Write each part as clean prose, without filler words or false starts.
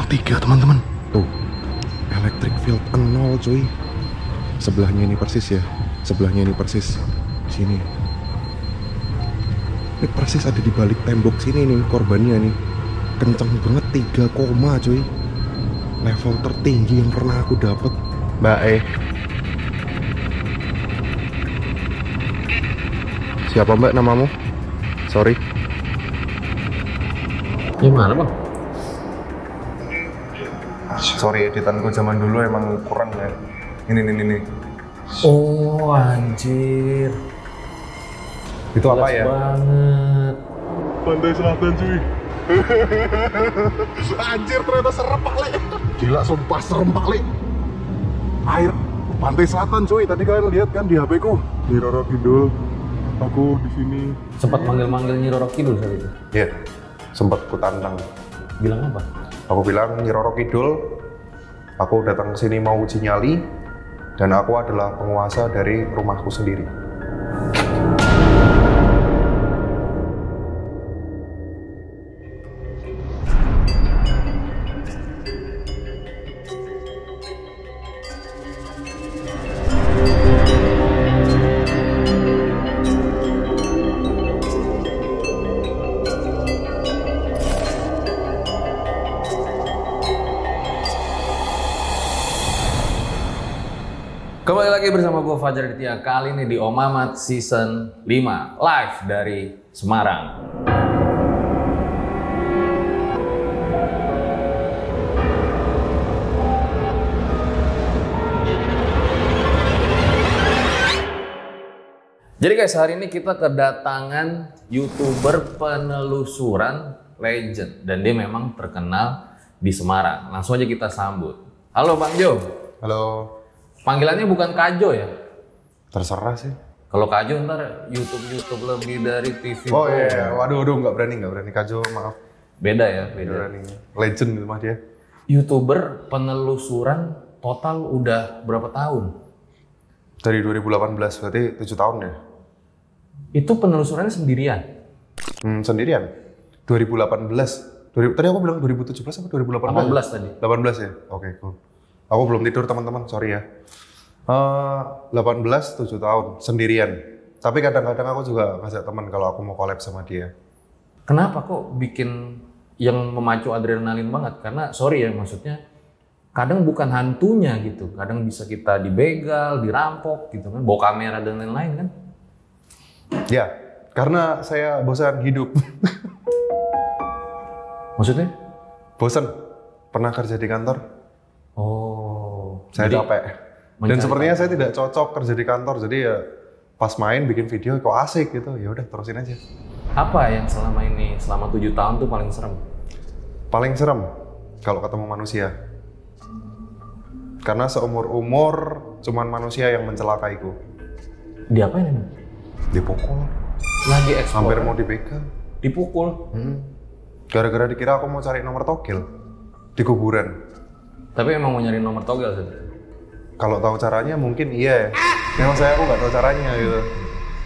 3 teman-teman. Tuh, electric field 0 cuy. Sebelahnya ini persis ya. Sebelahnya ini persis. Sini. Ini persis ada di balik tembok sini nih korbannya nih. Kenceng banget 3 koma cuy. Level tertinggi yang pernah aku dapat. Mbak Siapa mbak namamu? Sorry. Gimana bang? Sorry, editanku zaman dulu emang kurang ya. Ini. Oh anjir. Itu apa ya? Banget. Pantai Selatan cuy. Anjir ternyata serem paling. Gila sumpah serem paling. Air Pantai Selatan cuy. Tadi kalian lihat kan di HP ku. Di Roro Kidul. Aku di sini. Sempat manggil-manggil Nyi Roro Kidul saat itu. Iya. Sempat ku tantang. Bilang apa? Aku bilang, Nyi Roro Kidul, aku datang ke sini mau uji nyali dan aku adalah penguasa dari rumahku sendiri. Kembali lagi bersama gue Fajar Aditya, kali ini di Om Mamat Season 5 live dari Semarang. Jadi guys, hari ini kita kedatangan YouTuber penelusuran legend dan dia memang terkenal di Semarang. Langsung aja kita sambut. Halo Bang Jo. Halo. Panggilannya bukan Kajo ya? Terserah sih. Kalau Kajo ntar YouTube lebih dari TV. Oh iya, waduh, nggak berani Kajo, maaf. Beda ya, beda. Berani. Legend itu mah dia. YouTuber penelusuran total udah berapa tahun? Dari 2018, berarti 7 tahun ya? Itu penelusurannya sendirian? Sendirian. 2018. Tadi aku bilang 2017 apa 2018? 18 tadi. 18 ya? Oke, cool. Aku belum tidur teman-teman, sorry ya. 18, 7 tahun, sendirian. Tapi kadang-kadang aku juga ngajak teman kalau aku mau collab sama dia. Kenapa kok bikin yang memacu adrenalin banget? Karena sorry ya, maksudnya kadang bukan hantunya gitu. Kadang bisa kita dibegal, dirampok gitu kan, bawa kamera dan lain-lain kan. Ya, karena saya bosan hidup. Maksudnya? Bosan, pernah kerja di kantor. Oh, Saya jadi capek. Dan sepertinya saya tidak cocok kerja di kantor. Jadi ya pas main bikin video kok asik gitu. Ya udah terusin aja. apa yang selama 7 tahun tuh paling serem? Paling serem kalau ketemu manusia. Karena seumur-umur cuman manusia yang mencelakaiku. Diapain emang? Dipukul. Lagi eksplor. Hampir mau dibegal. Dipukul. Gara-gara dikira aku mau cari nomor togel di kuburan. Tapi emang mau nyari nomor togel sih. Kalau tahu caranya mungkin iya ya. Memang aku nggak tahu caranya gitu.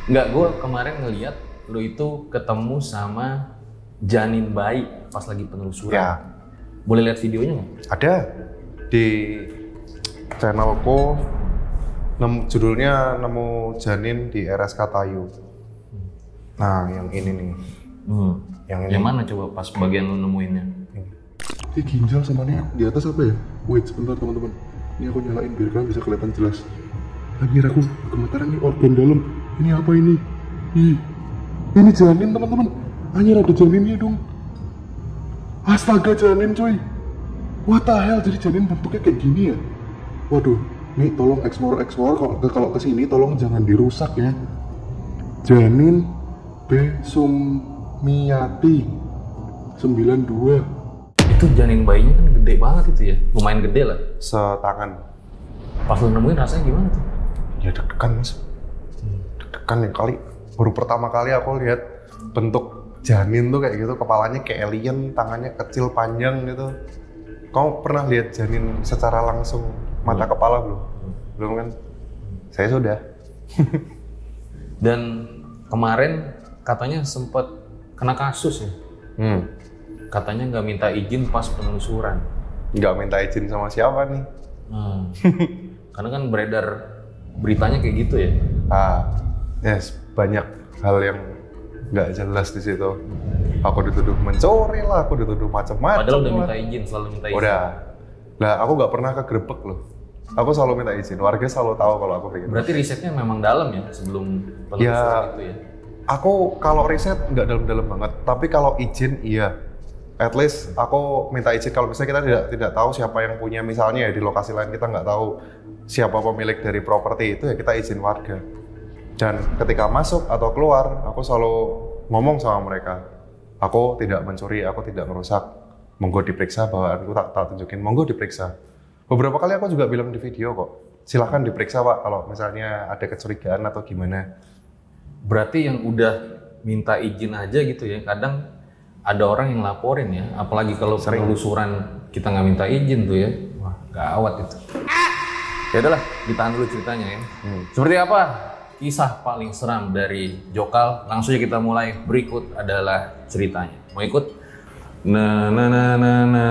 Enggak, gue kemarin ngeliat lu itu ketemu sama janin bayi pas lagi penelusuran. Ya. Boleh lihat videonya nggak? Ada di channelku. Judulnya Nemu Janin di RSK Tayu. Nah, yang ini nih. Yang mana coba pas bagian lu nemuinnya? Ini ginjal sama nih di atas apa ya? Wait sebentar teman-teman. Ini aku nyalain biar kalian bisa kelihatan jelas. Anjir aku gemetaran nih organ dalam. Ini apa ini? Ih, ini janin teman-teman. Anjir ada janinnya dong. Astaga janin cuy. What the hell, jadi janin bentuknya kayak gini ya? Waduh, nih tolong explore kalau kesini tolong jangan dirusak ya. Janin B. Sumiati 92. Itu janin bayinya kan gede banget itu ya, lumayan gede lah. Setangan. Pas lu nemuin rasanya gimana tuh? Ya deg-degan mas. Deg-degan ya kali. Baru pertama kali aku lihat bentuk janin tuh kayak gitu, kepalanya kayak alien, tangannya kecil panjang gitu. Kamu pernah lihat janin secara langsung mata kepala belum? Belum kan? Saya sudah. Dan kemarin katanya sempat kena kasus ya. Katanya nggak minta izin pas penelusuran. nggak minta izin sama siapa nih. Karena kan beredar beritanya kayak gitu ya. Yes, banyak hal yang nggak jelas di situ. Aku dituduh mencuri lah, aku dituduh macam-macam. Padahal udah minta izin, selalu minta izin. Udah. Lah aku nggak pernah kegerebek loh. Aku selalu minta izin. Warga selalu tahu kalau aku pengen. Berarti risetnya memang dalam ya sebelum penelusuran itu ya? Aku kalau riset nggak dalam-dalam banget. Tapi kalau izin iya. At least aku minta izin kalau misalnya kita tidak tahu siapa yang punya, misalnya ya di lokasi lain kita nggak tahu siapa pemilik dari properti itu, ya kita izin warga. Dan ketika masuk atau keluar, aku selalu ngomong sama mereka, aku tidak mencuri, aku tidak merusak, monggo diperiksa bawaanku, tak tunjukin, monggo diperiksa. Beberapa kali aku juga bilang di video kok, silahkan diperiksa Pak kalau misalnya ada kecurigaan atau gimana. Berarti yang udah minta izin aja gitu ya, kadang ada orang yang laporin ya, apalagi kalau penelusuran kita nggak minta izin tuh ya, wah gawat itu. Ya udahlah, ditahan dulu ceritanya ya. Seperti apa kisah paling seram dari Jokal? Langsung aja kita mulai. Berikut adalah ceritanya. Mau ikut? Na na na na na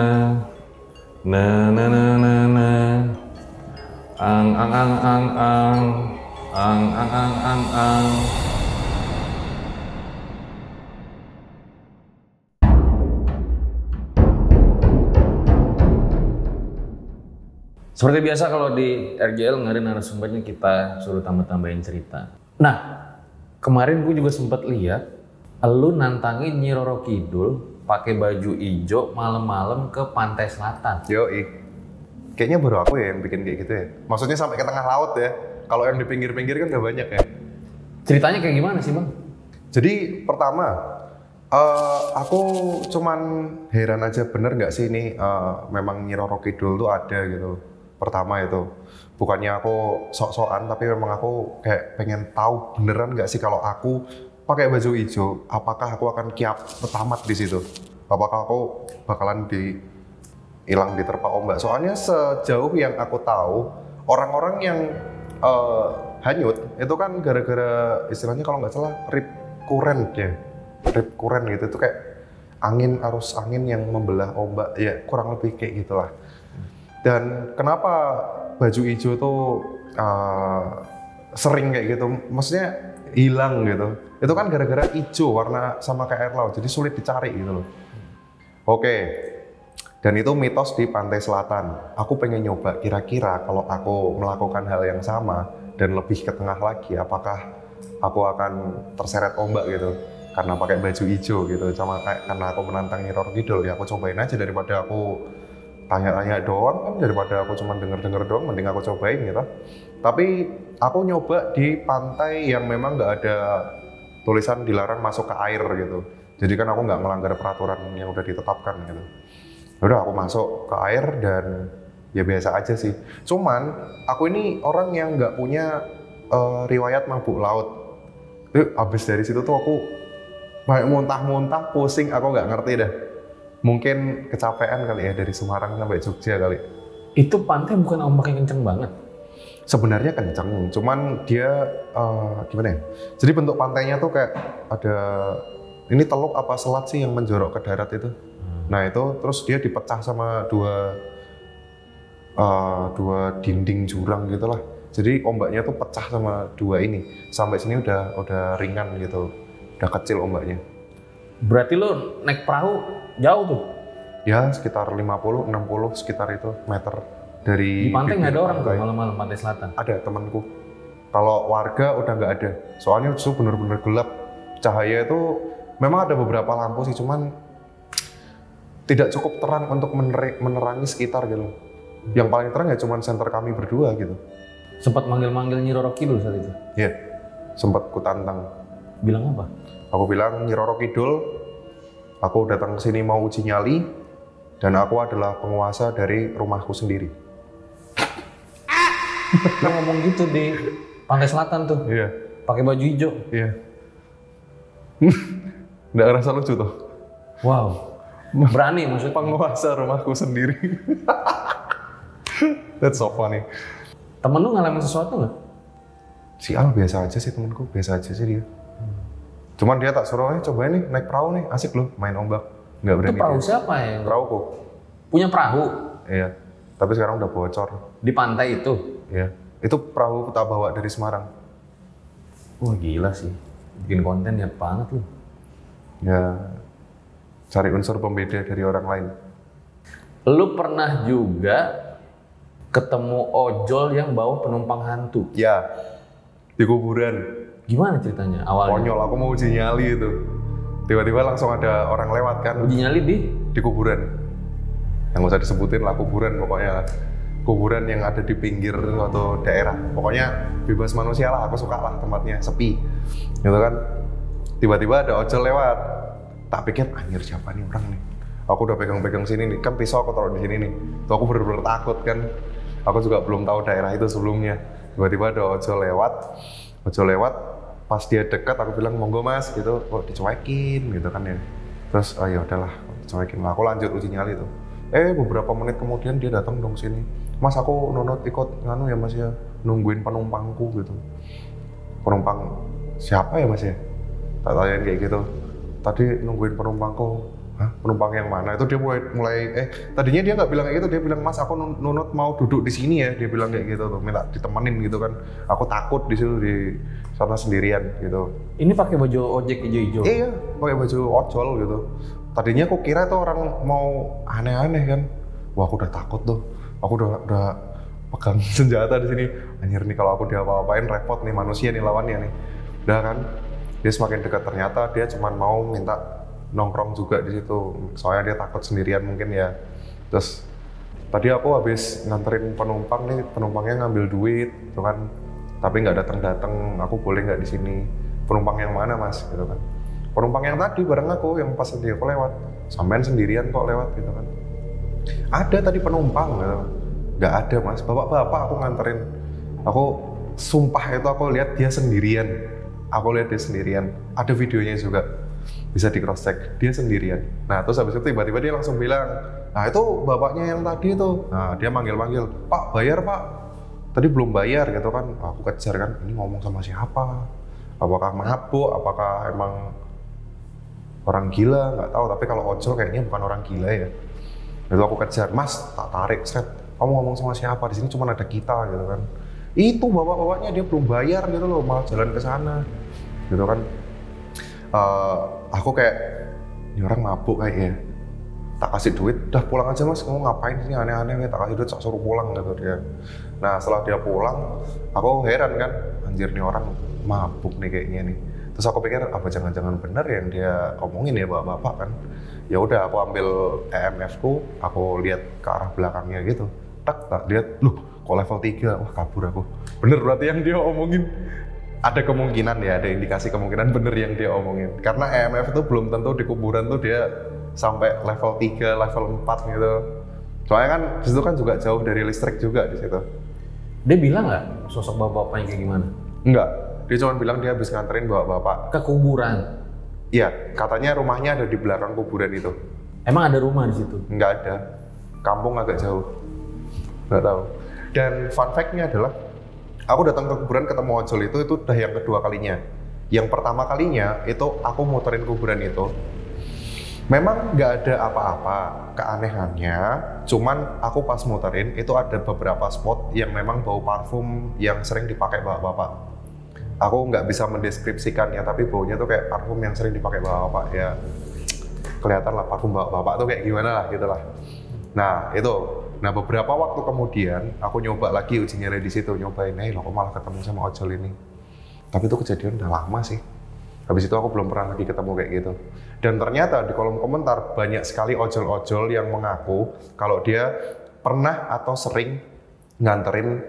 na na na na na ang ang ang ang ang ang ang ang ang ang. Seperti biasa kalau di RJL nggak ada narasumbernya, kita suruh tambah-tambahin cerita. Nah, kemarin gue juga sempat lihat lu nantangin Nyi Roro Kidul pakai baju hijau malam-malam ke pantai selatan. Yoi. Kayaknya baru aku ya yang bikin kayak gitu ya. Maksudnya sampai ke tengah laut ya. Kalau yang di pinggir-pinggir kan udah banyak ya. Ceritanya kayak gimana sih Bang? Jadi pertama, aku cuman heran aja, bener nggak sih ini memang Nyi Roro Kidul tuh ada gitu. Pertama itu, bukannya aku sok-sokan, tapi memang aku kayak pengen tahu beneran nggak sih kalau aku pakai baju hijau, apakah aku akan kiap petamat di situ? Apakah aku bakalan hilang diterpa ombak? Soalnya sejauh yang aku tahu, orang-orang yang hanyut itu kan gara-gara istilahnya kalau nggak salah rip current ya, rip current gitu, itu kayak arus angin yang membelah ombak, ya kurang lebih kayak gitulah. Dan kenapa baju hijau tuh sering kayak gitu, maksudnya hilang gitu, itu kan gara-gara hijau warna sama kayak air laut, jadi sulit dicari gitu loh. Oke, dan itu mitos di pantai selatan. Aku pengen nyoba kira-kira kalau aku melakukan hal yang sama dan lebih ke tengah lagi, apakah aku akan terseret ombak gitu karena pakai baju hijau gitu, sama kayak karena aku menantang Nyi Roro Kidul, ya aku cobain aja daripada aku tanya-tanya doang kan, daripada aku cuma denger-denger doang, mending aku cobain gitu. Tapi aku nyoba di pantai yang memang nggak ada tulisan dilarang masuk ke air gitu. Jadi kan aku nggak melanggar peraturan yang udah ditetapkan gitu. Udah aku masuk ke air dan ya biasa aja sih. Cuman aku ini orang yang nggak punya riwayat mabuk laut. Abis dari situ tuh aku kayak muntah-muntah, pusing, aku nggak ngerti dah. Mungkin kecapean kali ya, dari Semarang sampai Jogja kali. Itu pantai bukan ombaknya kenceng banget? Sebenarnya kenceng, cuman dia gimana ya? Jadi bentuk pantainya tuh kayak ada, ini teluk apa selat sih yang menjorok ke darat itu. Nah itu terus dia dipecah sama dua dinding jurang gitulah. Jadi ombaknya tuh pecah sama dua ini. Sampai sini udah ringan gitu, udah kecil ombaknya. Berarti lo naik perahu jauh tuh? Ya sekitar 50-60 sekitar itu meter dari. Di pantai nggak ada orang tuh malam-malam pantai selatan? Ada temanku. Kalau warga udah nggak ada. Soalnya itu bener-bener gelap. Cahaya itu memang ada beberapa lampu sih, cuman tidak cukup terang untuk menerangi sekitar gitu. Yang paling terang ya cuman center kami berdua gitu. Sempat manggil-manggil Nyi Roro Kidul saat itu? Iya, sempat kutantang. Bilang apa? Aku bilang, Nyi Roro Kidul, aku datang ke sini mau uji nyali, dan aku adalah penguasa dari rumahku sendiri. Lo ngomong gitu di pantai selatan tuh? Iya. Pakai baju hijau? Iya. Nggak ngerasa lucu tuh? Wow. Berani maksudnya? Penguasa rumahku sendiri. That's so funny. Temen lu ngalamin sesuatu nggak? Si Al biasa aja sih, temenku biasa aja sih dia. Cuman dia tak suruh, cobain nih naik perahu nih, asik loh main ombak. Nggak berani. Itu perahu dia. siapa ya? Perahuku. Punya perahu? Iya. Tapi sekarang udah bocor. Di pantai itu? Iya. Itu perahu tak bawa dari Semarang. Wah gila sih. Bikin konten niat banget lu. Ya, cari unsur pembeda dari orang lain. Lu pernah juga ketemu ojol yang bawa penumpang hantu? Ya, di kuburan. Gimana ceritanya awalnya? Konyol, aku mau uji nyali itu. Tiba-tiba langsung ada orang lewat kan. Uji nyali di kuburan. Yang nggak usah disebutin lah, kuburan pokoknya. Kuburan yang ada di pinggir suatu daerah. Pokoknya bebas manusia lah, aku suka lah tempatnya, sepi. Gitu kan. Tiba-tiba ada ojol lewat. Tak pikir, anjir siapa nih orang nih. Aku udah pegang-pegang sini nih, kan pisau aku taruh di sini nih. Tuh aku bener-bener takut kan. Aku juga belum tahu daerah itu sebelumnya. Tiba-tiba ada ojol lewat, pas dia dekat aku bilang monggo mas gitu, kok dicuekin gitu kan ya. Terus oh ya udahlah, dicuekin lah. Aku lanjut uji nyali tuh. Beberapa menit kemudian dia datang dong sini. Mas aku nunut ikut nganu ya mas ya, nungguin penumpangku gitu. Penumpang siapa ya mas ya? Tak tanyain kayak gitu. Tadi nungguin penumpangku. Hah? Penumpang yang mana? Itu dia mulai tadinya dia nggak bilang kayak gitu, dia bilang mas aku nunut mau duduk di sini ya, dia bilang kayak gitu tuh, minta ditemenin gitu kan. Aku takut di situ di sana sendirian gitu. Ini pakai baju ojek hijau-hijau? Iya, pakai baju ojol gitu. Tadinya aku kira itu orang mau aneh-aneh kan. Wah aku udah takut tuh, aku udah pegang senjata di sini. Anjir nih kalau aku diapa-apain repot nih manusia nih lawannya nih. Udah kan, dia semakin dekat ternyata dia cuma mau minta nongkrong juga di situ, soalnya dia takut sendirian mungkin ya. Terus tadi aku habis nganterin penumpang nih, penumpangnya ngambil duit, gitu kan, tapi nggak datang, aku boleh nggak di sini? Penumpang yang mana mas? Gitu kan. Penumpang yang tadi bareng aku, yang pas tadi aku lewat, sampean sendirian kok lewat gitu kan? Ada tadi penumpang, gitu. Nggak ada mas, bapak-bapak aku nganterin. Aku sumpah itu aku lihat dia sendirian, ada videonya juga. Bisa di cross check, dia sendirian. Nah terus habis itu tiba-tiba dia langsung bilang, nah itu bapaknya yang tadi itu. Nah dia manggil-manggil, pak bayar pak. Tadi belum bayar gitu kan. Aku kejar kan, ini ngomong sama siapa? Apakah mabuk? Apakah emang orang gila? Nggak tahu. Tapi kalau ojol kayaknya bukan orang gila ya. Lalu aku kejar, mas tak tarik set. Kamu ngomong sama siapa? Di sini cuma ada kita gitu kan. Itu bapak-bapaknya dia belum bayar gitu loh, malah jalan ke sana gitu kan. Aku kayak ini orang mabuk kayaknya, tak kasih duit, udah pulang aja mas, kamu ngapain sih aneh-aneh, tak kasih duit, tak suruh pulang gitu dia. Nah setelah dia pulang, aku heran kan, anjir nih orang mabuk nih kayaknya nih. Terus aku pikir apa jangan-jangan benar yang dia omongin ya bapak-bapak kan. Ya udah aku ambil EMF ku, aku lihat ke arah belakangnya gitu, tak lihat, loh kok level 3, wah kabur aku. Bener berarti yang dia omongin. Ada kemungkinan ya, ada indikasi kemungkinan bener yang dia omongin. Karena EMF itu belum tentu di kuburan tuh dia sampai level 3, level 4 gitu. Soalnya kan di situ kan juga jauh dari listrik juga di situ. Dia bilang nggak sosok bapak-bapaknya kayak gimana? Enggak, dia cuma bilang dia habis nganterin bapak-bapak ke kuburan. Iya, katanya rumahnya ada di belakang kuburan itu. Emang ada rumah di situ? Enggak ada, kampung agak jauh. Nggak tahu. Dan fun fact-nya adalah aku datang ke kuburan ketemu ojol itu udah yang kedua kalinya. Yang pertama kalinya itu aku muterin kuburan itu. Memang nggak ada apa-apa keanehannya, cuman aku pas muterin itu ada beberapa spot yang memang bau parfum yang sering dipakai bapak-bapak. Aku nggak bisa mendeskripsikannya, tapi baunya tuh kayak parfum yang sering dipakai bapak-bapak ya. Kelihatan lah parfum bapak-bapak tuh kayak gimana lah gitu lah. Nah itu. Nah beberapa waktu kemudian aku nyoba lagi uji nyali di situ, nyobain, loh kok malah ketemu sama ojol ini. Tapi itu kejadian udah lama sih. Habis itu aku belum pernah lagi ketemu kayak gitu. Dan ternyata di kolom komentar banyak sekali ojol-ojol yang mengaku kalau dia pernah atau sering nganterin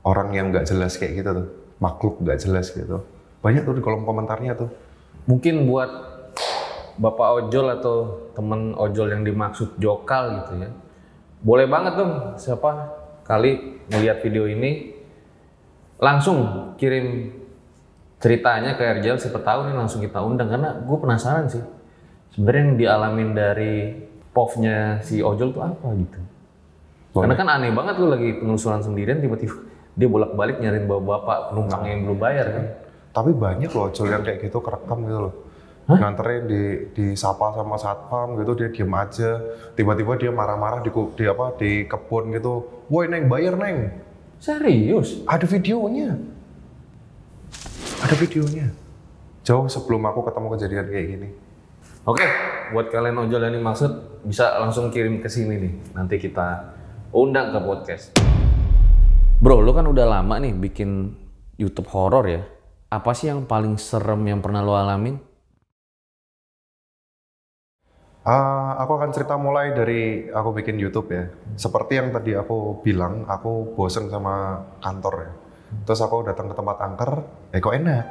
orang yang nggak jelas kayak gitu tuh, makhluk nggak jelas gitu. Banyak tuh di kolom komentarnya tuh. Mungkin buat bapak ojol atau temen ojol yang dimaksud jokal gitu ya. Boleh banget dong, siapa kali melihat video ini langsung kirim ceritanya ke RJL, siapa tahu nih langsung kita undang, karena gue penasaran sih sebenarnya yang dialamin dari POV-nya si ojol tuh apa gitu. Karena kan aneh banget lu lagi penelusuran sendirian tiba-tiba dia bolak-balik nyariin bapak-bapak penumpang yang belum bayar kan. Tapi banyak loh ojol yang kayak gitu kerekam gitu loh. nganterin di sapa sama satpam gitu, dia diem aja, tiba-tiba dia marah-marah di kebun gitu, woi neng bayar neng. Serius? Ada videonya, jauh sebelum aku ketemu kejadian kayak gini. Oke, buat kalian ojol yang dimaksud bisa langsung kirim ke sini nih, nanti kita undang ke podcast. Bro, lu kan udah lama nih bikin YouTube horor ya. Apa sih yang paling serem yang pernah lo alamin? Aku akan cerita mulai dari aku bikin YouTube ya. Seperti yang tadi aku bilang, aku bosen sama kantor ya. Terus aku datang ke tempat angker, kok enak.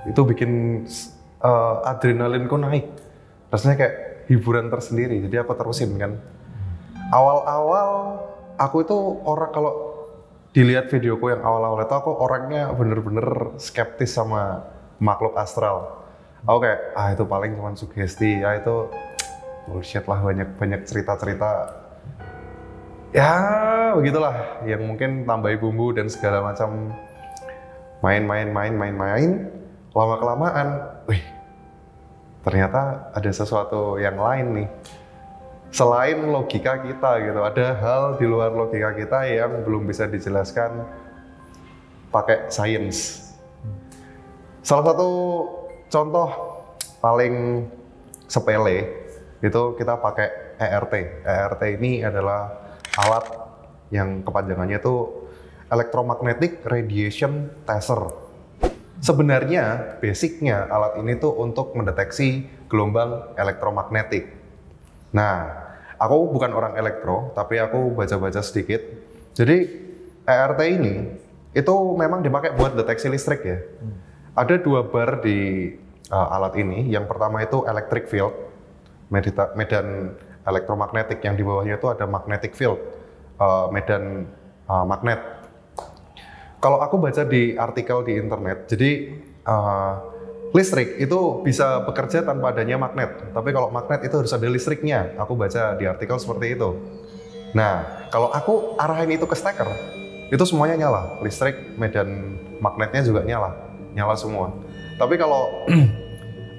Itu bikin adrenalinku naik. Rasanya kayak hiburan tersendiri, jadi aku terusin kan. Awal-awal aku itu orang, kalau dilihat videoku yang awal-awal itu, aku orangnya bener-bener skeptis sama makhluk astral. Aku kayak, itu paling cuma sugesti, itu bullshit lah, banyak cerita-cerita. Ya begitulah, yang mungkin tambahi bumbu dan segala macam. Main. Lama-kelamaan, ternyata ada sesuatu yang lain nih. Selain logika kita gitu, ada hal di luar logika kita yang belum bisa dijelaskan pakai sains. Salah satu contoh paling sepele itu kita pakai ERT. ERT ini adalah alat yang kepanjangannya itu Electromagnetic Radiation Tracer. Sebenarnya basicnya alat ini tuh untuk mendeteksi gelombang elektromagnetik. Nah, aku bukan orang elektro, tapi aku baca-baca sedikit. Jadi ERT ini itu memang dipakai buat deteksi listrik ya. Ada 2 bar di alat ini. Yang pertama itu electric field, medan elektromagnetik. Yang di bawahnya itu ada magnetic field, medan magnet. Kalau aku baca di artikel di internet, jadi listrik itu bisa bekerja tanpa adanya magnet. Tapi kalau magnet itu harus ada listriknya. Aku baca di artikel seperti itu. Nah, kalau aku arahin itu ke steker, itu semuanya nyala. Listrik, medan magnetnya juga nyala semua. Tapi kalau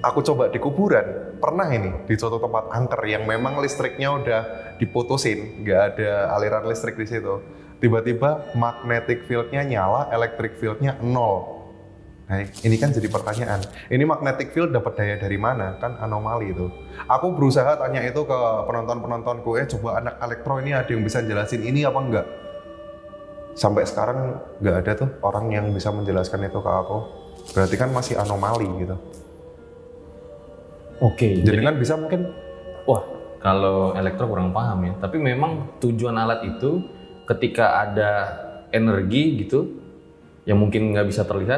aku coba di kuburan, pernah ini di suatu tempat angker yang memang listriknya udah diputusin, nggak ada aliran listrik di situ. Tiba-tiba magnetic field-nya nyala, electric field-nya 0. Nah, ini kan jadi pertanyaan. Ini magnetic field dapat daya dari mana? Kan anomali itu. Aku berusaha tanya itu ke penonton-penontonku, coba anak elektro ini ada yang bisa jelasin ini apa enggak? Sampai sekarang nggak ada tuh orang yang bisa menjelaskan itu ke aku. Berarti kan masih anomali gitu. Oke, Jadi kan bisa mungkin, wah, kalau elektro kurang paham ya. Tapi memang tujuan alat itu ketika ada energi gitu yang mungkin nggak bisa terlihat,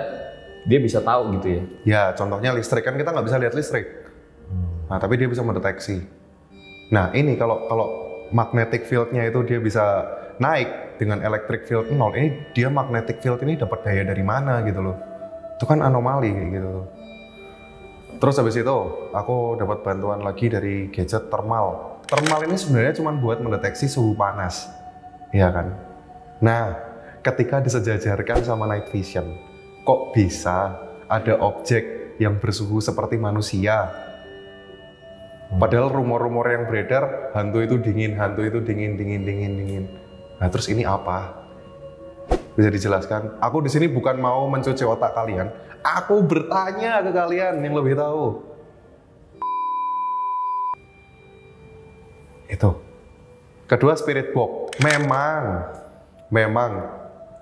dia bisa tahu gitu ya. ya contohnya listrik, kan kita nggak bisa lihat listrik. Nah, tapi dia bisa mendeteksi. Nah, ini kalau magnetic field-nya itu dia bisa naik dengan electric field 0, ini dia magnetic field ini dapat daya dari mana gitu loh. Itu kan anomali kayak gitu loh. Terus habis itu aku dapat bantuan lagi dari gadget thermal. Thermal ini sebenarnya cuma buat mendeteksi suhu panas. Iya kan? Nah, ketika disejajarkan sama night vision, kok bisa ada objek yang bersuhu seperti manusia? Padahal rumor-rumor yang beredar, hantu itu dingin. Nah, terus ini apa? Bisa dijelaskan? Aku di sini bukan mau mencuci otak kalian. Aku bertanya ke kalian yang lebih tahu. Itu. Kedua, spirit box.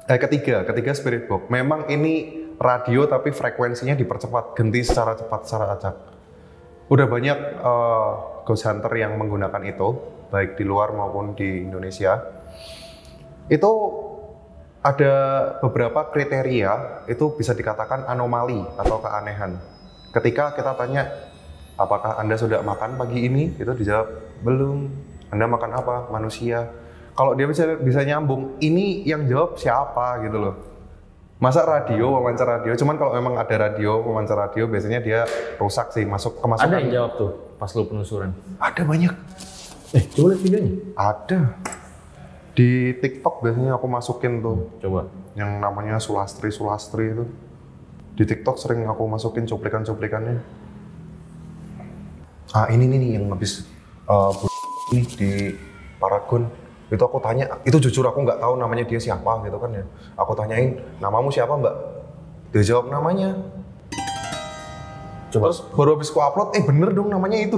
Ketiga spirit box. Memang ini radio tapi frekuensinya dipercepat, ganti secara cepat, secara acak. Udah banyak ghost hunter yang menggunakan itu, baik di luar maupun di Indonesia. Itu ada beberapa kriteria, itu bisa dikatakan anomali atau keanehan. Ketika kita tanya, apakah Anda sudah makan pagi ini? Itu dijawab, belum. Anda makan apa? Manusia. Kalau dia bisa nyambung, ini yang jawab siapa gitu loh. Masa wawancara radio, cuman kalau memang ada wawancara radio, biasanya dia rusak sih, kemasukan. Ada yang jawab tuh pas lu penelusuran? Ada banyak. Coba lihat videonya. Ada. Di TikTok biasanya aku masukin tuh. Coba. Yang namanya Sulastri itu. Di TikTok sering aku masukin cuplikan-cuplikannya. Ini nih yang habis ini di Paragon. Itu aku tanya, itu jujur aku nggak tahu namanya dia siapa gitu kan ya. Aku tanyain, namamu siapa mbak? Dia jawab namanya. Coba. Terus baru habis ku upload, bener dong namanya itu.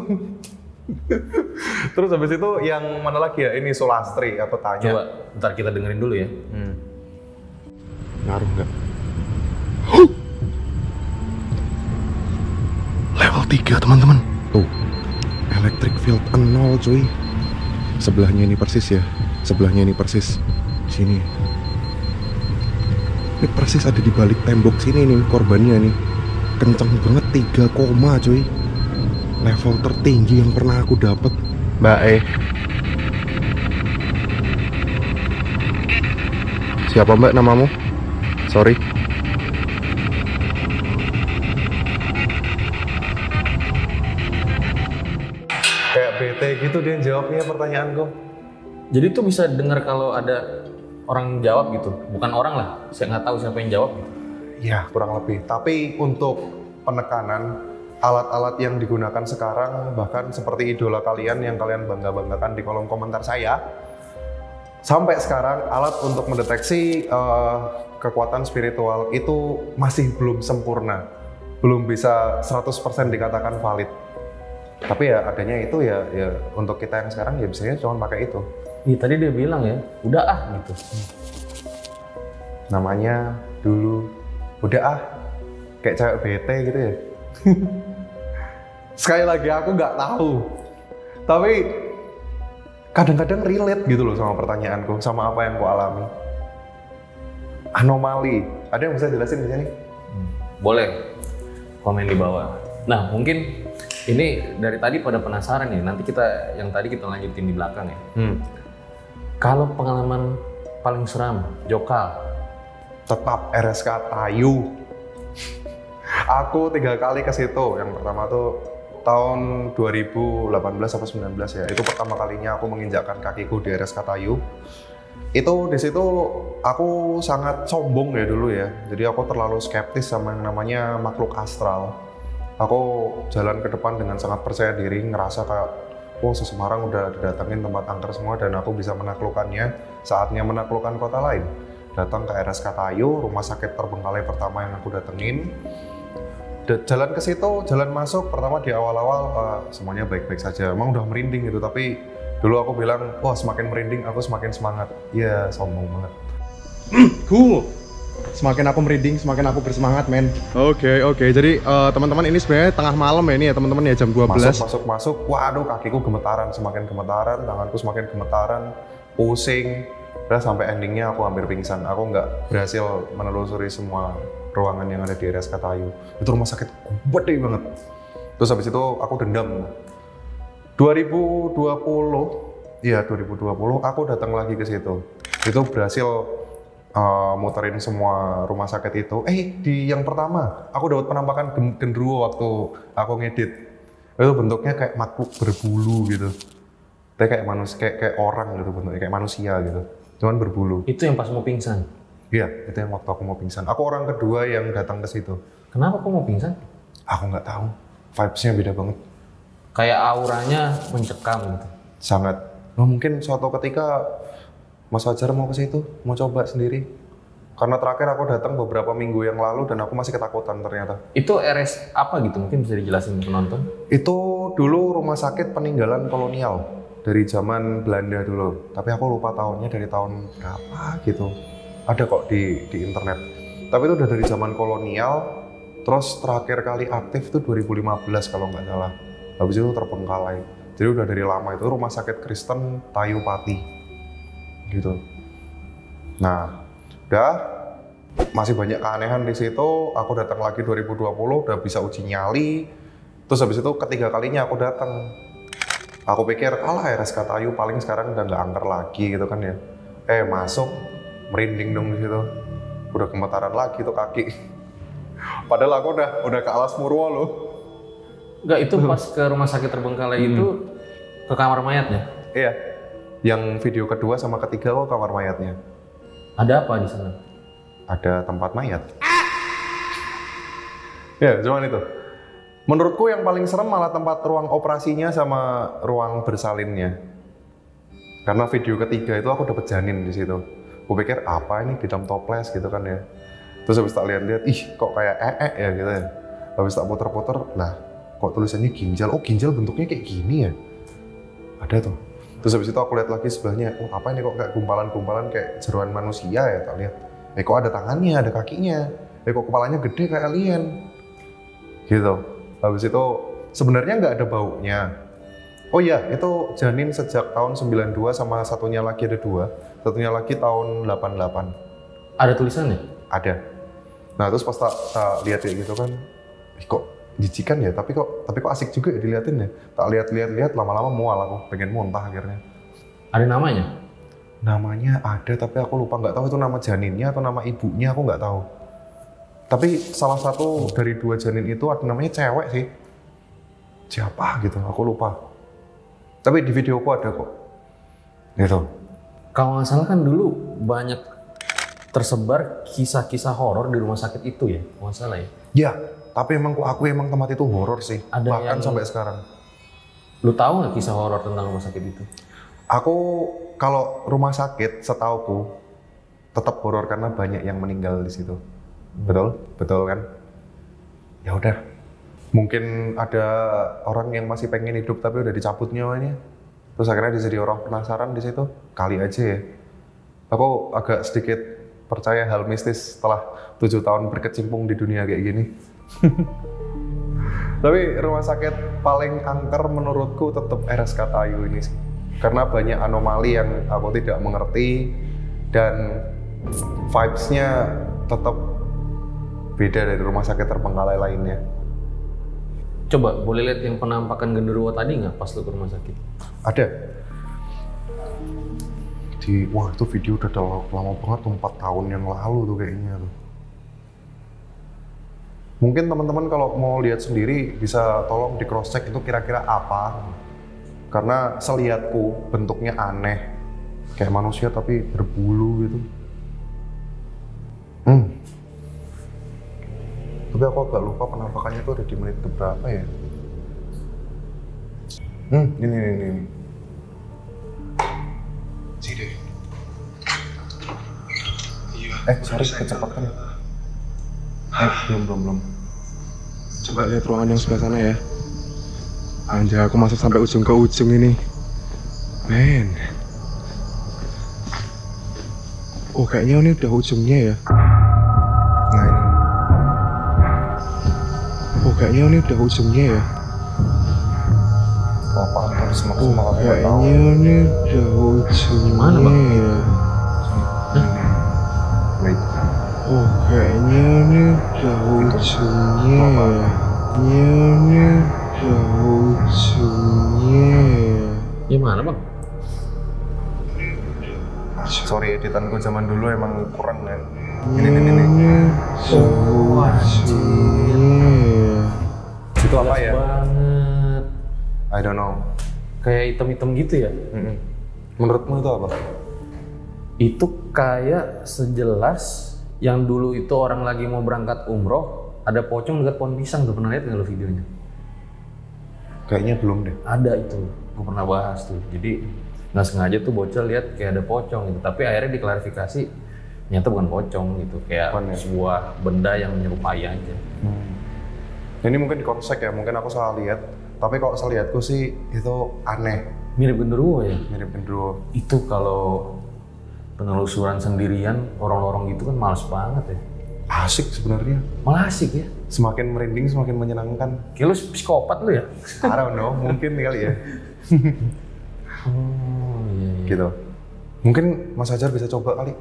Terus habis itu yang mana lagi ya? Ini Sulastri, aku tanya. Coba, ntar kita dengerin dulu ya. Ngaruh nggak? Level 3 teman-teman. Tuh, electric field 0 cuy. Sebelahnya ini persis ya. Sebelahnya ini persis. Sini. Ini persis ada di balik tembok sini nih korbannya nih. Kenceng banget 3 koma cuy. Level tertinggi yang pernah aku dapat. Mbak Siapa mbak namamu? Sorry. Kayak bete gitu dia jawabnya pertanyaanku. Jadi tuh bisa dengar kalau ada orang jawab gitu, bukan orang lah, saya nggak tahu siapa yang jawab gitu. Ya kurang lebih. Tapi untuk penekanan alat-alat yang digunakan sekarang, bahkan seperti idola kalian yang kalian bangga-banggakan di kolom komentar saya, sampai sekarang alat untuk mendeteksi kekuatan spiritual itu masih belum sempurna, belum bisa 100% dikatakan valid. Tapi ya adanya itu ya untuk kita yang sekarang ya biasanya cuma pakai itu. Iya tadi dia bilang ya, udah gitu. Namanya dulu udah kayak cewek bete gitu ya. Sekali lagi aku nggak tahu, tapi kadang-kadang relate gitu loh sama pertanyaanku, sama apa yang ku alami. Anomali, ada yang bisa jelasin di sini? Boleh komen di bawah. Nah mungkin ini dari tadi pada penasaran ya, nanti yang tadi kita lanjutin di belakang ya. Kalau pengalaman paling seram, Jokal? Tetap RSK Tayu. Aku 3 kali ke situ. Yang pertama tuh tahun 2018 atau 19 ya. Itu pertama kalinya aku menginjakkan kakiku di RSK Tayu. Itu di situ aku sangat sombong ya dulu ya. Jadi aku terlalu skeptis sama yang namanya makhluk astral. Aku jalan ke depan dengan sangat percaya diri, ngerasa kayak Semarang udah didatengin tempat angker semua dan aku bisa menaklukkannya. Saatnya menaklukkan kota lain. Datang ke RSK Tayu, rumah sakit terbengkalai pertama yang aku datengin. Jalan ke situ, jalan masuk, pertama di awal-awal semuanya baik-baik saja. Emang udah merinding gitu, tapi dulu aku bilang, semakin merinding aku semakin semangat. Iya, sombong banget. Semakin aku merinding, semakin aku bersemangat, men. Oke. Jadi teman-teman ini sebenarnya tengah malam ya ini ya teman-teman ya, jam 12. Masuk. Waduh, kakiku gemetaran, semakin gemetaran, tanganku semakin gemetaran, pusing. Udah sampai endingnya aku hampir pingsan. Aku nggak berhasil menelusuri semua ruangan yang ada di RSK Tayu. Itu rumah sakit gede banget. Terus habis itu aku dendam. 2020 aku datang lagi ke situ. Itu berhasil muterin semua rumah sakit itu. Di yang pertama aku dapat penampakan genderuwo waktu aku ngedit. Itu bentuknya kayak makhluk berbulu gitu. Kayak manusia, kayak orang gitu bentuknya, kayak manusia gitu. Cuman berbulu. Itu yang pas mau pingsan? Iya, itu yang waktu aku mau pingsan. Aku orang kedua yang datang ke situ. Kenapa kok mau pingsan? Aku nggak tahu. Vibes-nya beda banget. Kayak auranya mencekam gitu. Sangat. Mungkin suatu ketika Mas Fajar mau ke situ, mau coba sendiri. Karena terakhir aku datang beberapa minggu yang lalu dan aku masih ketakutan ternyata. Itu RS apa gitu? Mungkin bisa dijelasin penonton? Itu dulu rumah sakit peninggalan kolonial dari zaman Belanda dulu. Tapi aku lupa tahunnya dari tahun berapa gitu. Ada kok di internet. Tapi itu udah dari zaman kolonial. Terus terakhir kali aktif itu 2015 kalau nggak salah. Habis itu terbengkalai. Jadi udah dari lama itu rumah sakit Kristen Tayu Pati. Gitu. Nah, udah masih banyak keanehan di situ. Aku datang lagi 2020 udah bisa uji nyali. Terus habis itu ketiga kalinya aku datang. Aku pikir RSK Tayu paling sekarang udah nggak angker lagi gitu kan ya. Masuk merinding dong di situ. Udah gemetaran lagi tuh kaki. Padahal aku udah ke alas Murwo loh. Enggak, itu pas ke rumah sakit terbengkalai itu ke kamar mayatnya? Iya. Yang video kedua sama ketiga kok kamar mayatnya. Ada apa di sana? Ada tempat mayat. Ya, cuman itu. Menurutku yang paling serem malah tempat ruang operasinya sama ruang bersalinnya. Karena video ketiga itu aku dapet janin di situ. Aku pikir apa ini di dalam toples gitu kan ya. Terus habis tak lihat-lihat, ih kok kayak ya gitu ya. Habis tak puter-puter, lah kok tulisannya ginjal. Oh ginjal bentuknya kayak gini ya. Ada tuh. Terus habis itu aku lihat lagi sebelahnya, oh apa ini kok kayak gumpalan-gumpalan kayak jeroan manusia ya, tak lihat. Kok ada tangannya, ada kakinya. Kok kepalanya gede kayak alien. Gitu. Habis itu sebenarnya nggak ada baunya. Oh iya, itu janin sejak tahun 92 sama satunya lagi ada 2. Satunya lagi tahun 88. Ada tulisannya? Ada. Nah terus pas tak lihat kayak gitu kan, kok jijikan ya, tapi kok asik juga ya diliatin ya. Tak lihat lama-lama mual aku, pengen muntah akhirnya. Ada namanya? Namanya ada tapi aku lupa, nggak tahu itu nama janinnya atau nama ibunya, aku nggak tahu. Tapi salah satu dari 2 janin itu ada namanya cewek sih. Siapa gitu, aku lupa. Tapi di videoku ada kok. Gitu. Kalau nggak salah kan dulu banyak tersebar kisah-kisah horor di rumah sakit itu ya, kalau nggak salah ya? Ya, tapi emang aku emang tempat itu horor sih. Ada bahkan yang... sampai sekarang. Lu tahu nggak kisah horor tentang rumah sakit itu? Aku kalau rumah sakit setauku tetap horor karena banyak yang meninggal di situ. Betul kan? Ya udah. Mungkin ada orang yang masih pengen hidup tapi udah dicabut nyawanya. Terus akhirnya jadi orang penasaran di situ. Kali aja ya. Aku agak sedikit percaya hal mistis setelah 7 tahun berkecimpung di dunia kayak gini. Tapi rumah sakit paling angker menurutku tetap RSK Tayu ini sih. Karena banyak anomali yang aku tidak mengerti dan vibes-nya tetap beda dari rumah sakit terbengkalai lainnya. Coba boleh lihat yang penampakan genderuwo tadi nggak pas lu ke rumah sakit? Ada. Wah itu video udah lama banget tuh, 4 tahun yang lalu tuh kayaknya tuh. Mungkin teman-teman kalau mau lihat sendiri bisa tolong di cross check itu kira-kira apa. Karena selihatku bentuknya aneh. Kayak manusia tapi berbulu gitu. Tapi aku agak lupa penampakannya tuh ada di menit keberapa ya. Ini. Sini. Sorry, kecepatan ya. Belum. Coba lihat ruangan yang sebelah sana ya. Anjay, aku masuk sampai ujung ke ujung ini. Men. Oh, kayaknya ini udah ujungnya ya. Nah ini. Oh, kayaknya ini udah ujungnya ya. Apa harus Oh, kayaknya ini udah ujungnya Mana, Bang? ya. Wait. Oh, kayaknya ini udah ujungnya ya. Kayaknya ini udah ujungnya ya. Gimana bang? Sorry, editanku zaman dulu emang kurang ya. Ini udah ujungnya ya. Itu apa Jelas ya? banget. I don't know. Kayak hitam-hitam gitu ya? Menurutmu itu apa? Itu kayak sejelas yang dulu itu orang lagi mau berangkat umroh, ada pocong dekat pohon pisang tuh, pernah lihat nggak lo videonya? Kayaknya belum deh. Ada itu, gue pernah bahas tuh. Jadi nggak sengaja tuh bocah lihat kayak ada pocong gitu, tapi akhirnya diklarifikasi ternyata bukan pocong gitu, kayak Bukan, ya? sebuah benda yang menyerupai aja. Ini mungkin di konsep ya, mungkin aku salah lihat. Tapi kalau selihatku sih itu aneh, Mirip genderuwo ya? mirip genderuwo. Itu kalau penelusuran sendirian, orang-orang gitu kan males banget ya. Asik sebenarnya. Malah asik ya. Semakin merinding, semakin menyenangkan. Kayak lu psikopat lu ya? I don't know, mungkin kali ya. Oh iya. Gitu. Mungkin Mas Hajar bisa coba kali.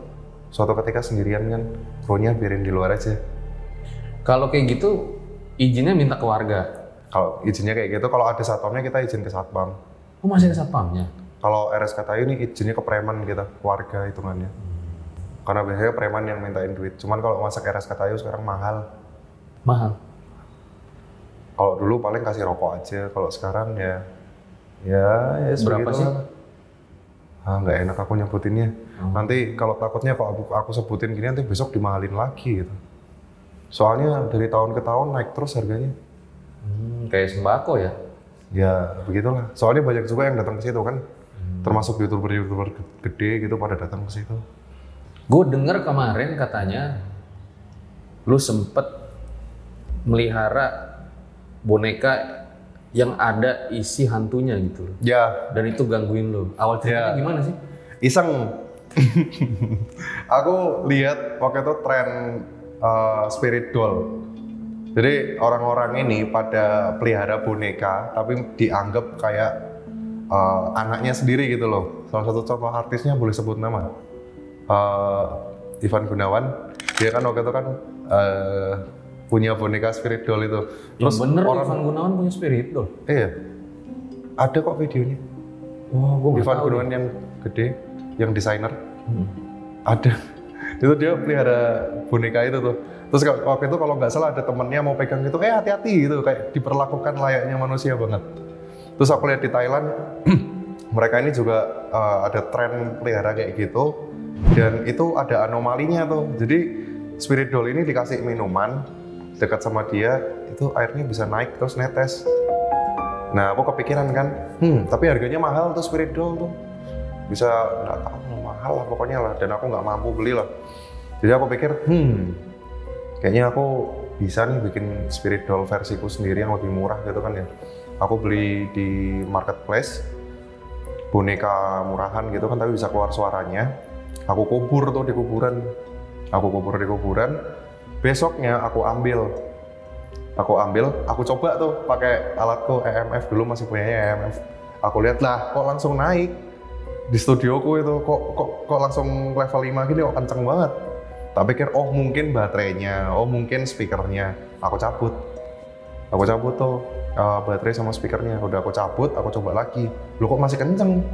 Suatu ketika sendirian kan, krunya biarin di luar aja. Kalau kayak gitu, izinnya minta ke warga. Kalau izinnya kayak gitu, kalau ada satpamnya kita izin ke satpam. Oh masih ada satpamnya? Kalau RSK Tayu ini izinnya ke preman kita, warga hitungannya. Karena biasanya preman yang mintain duit. Cuman kalau masak RSK Tayu sekarang mahal. Mahal? Kalau dulu paling kasih rokok aja, kalau sekarang ya Berapa sih? Nggak enak aku nyebutinnya. Nanti kalau takutnya kalau aku sebutin gini nanti besok dimahalin lagi gitu. Soalnya dari tahun ke tahun naik terus harganya. Kayak sembako ya. Ya begitulah. Soalnya banyak juga yang datang ke situ kan. Termasuk youtuber gede gitu pada datang ke situ. Gue denger kemarin katanya lu sempet melihara boneka yang ada isi hantunya gitu. Ya. Dan itu gangguin lu. Awal ceritanya gimana sih? Iseng. Aku lihat waktu itu tren spirit doll. Jadi orang-orang ini pada pelihara boneka, tapi dianggap kayak anaknya sendiri gitu loh. Salah satu contoh artisnya boleh sebut nama, Ivan Gunawan. Dia kan waktu itu kan punya boneka spirit doll itu. Terus bener Ivan Gunawan punya spirit doll? Iya, ada kok videonya. Wah, gue Ivan Gunawan yang gede, yang desainer. Ada. Itu dia pelihara boneka itu tuh. Terus waktu itu kalau nggak salah ada temennya mau pegang itu, hati-hati gitu, kayak diperlakukan layaknya manusia banget. Terus aku lihat di Thailand, mereka ini juga ada tren pelihara kayak gitu, dan itu ada anomalinya tuh. Jadi spirit doll ini dikasih minuman dekat sama dia, itu airnya bisa naik terus netes. Nah aku kepikiran kan, tapi harganya mahal tuh spirit doll tuh, bisa nggak tahu mahal lah pokoknya lah, dan aku nggak mampu beli lah. Jadi aku pikir, kayaknya aku bisa nih bikin spirit doll versiku sendiri yang lebih murah gitu kan ya. Aku beli di marketplace, boneka murahan gitu kan, tapi bisa keluar suaranya. Aku kubur tuh di kuburan. Besoknya aku ambil, aku coba tuh pakai alatku EMF, dulu masih punyanya EMF. Aku lihat lah, kok langsung naik di studioku itu, kok langsung level 5 gini, kok kenceng banget. Tak pikir, oh mungkin baterainya, oh mungkin speakernya. Aku cabut tuh baterai sama speakernya. Udah aku cabut, aku coba lagi. Loh kok masih kenceng?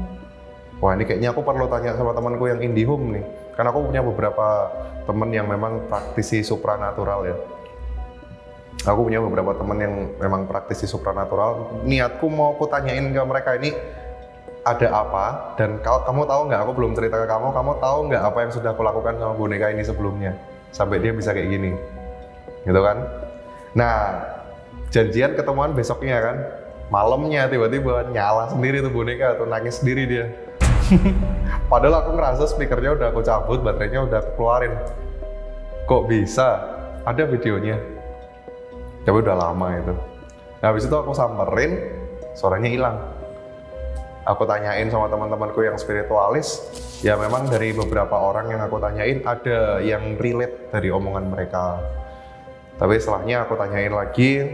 Wah ini kayaknya aku perlu tanya sama temanku yang IndiHome nih. Karena aku punya beberapa temen yang memang praktisi supranatural ya. Aku punya beberapa temen yang memang praktisi supranatural. Niatku mau aku tanyain ke mereka ini ada apa, dan kamu tahu nggak, aku belum cerita ke kamu tahu nggak apa yang sudah aku lakukan sama boneka ini sebelumnya sampai dia bisa kayak gini gitu kan. Nah janjian ketemuan besoknya kan, malamnya tiba-tiba nyala sendiri tuh boneka tuh, nangis sendiri dia. Padahal aku ngerasa speakernya udah aku cabut, baterainya udah aku keluarin. Kok bisa? Ada videonya, tapi udah lama itu. Nah habis itu aku samperin, suaranya hilang. Aku tanyain sama teman-temanku yang spiritualis, ya memang dari beberapa orang yang aku tanyain ada yang relate dari omongan mereka. Tapi setelahnya aku tanyain lagi,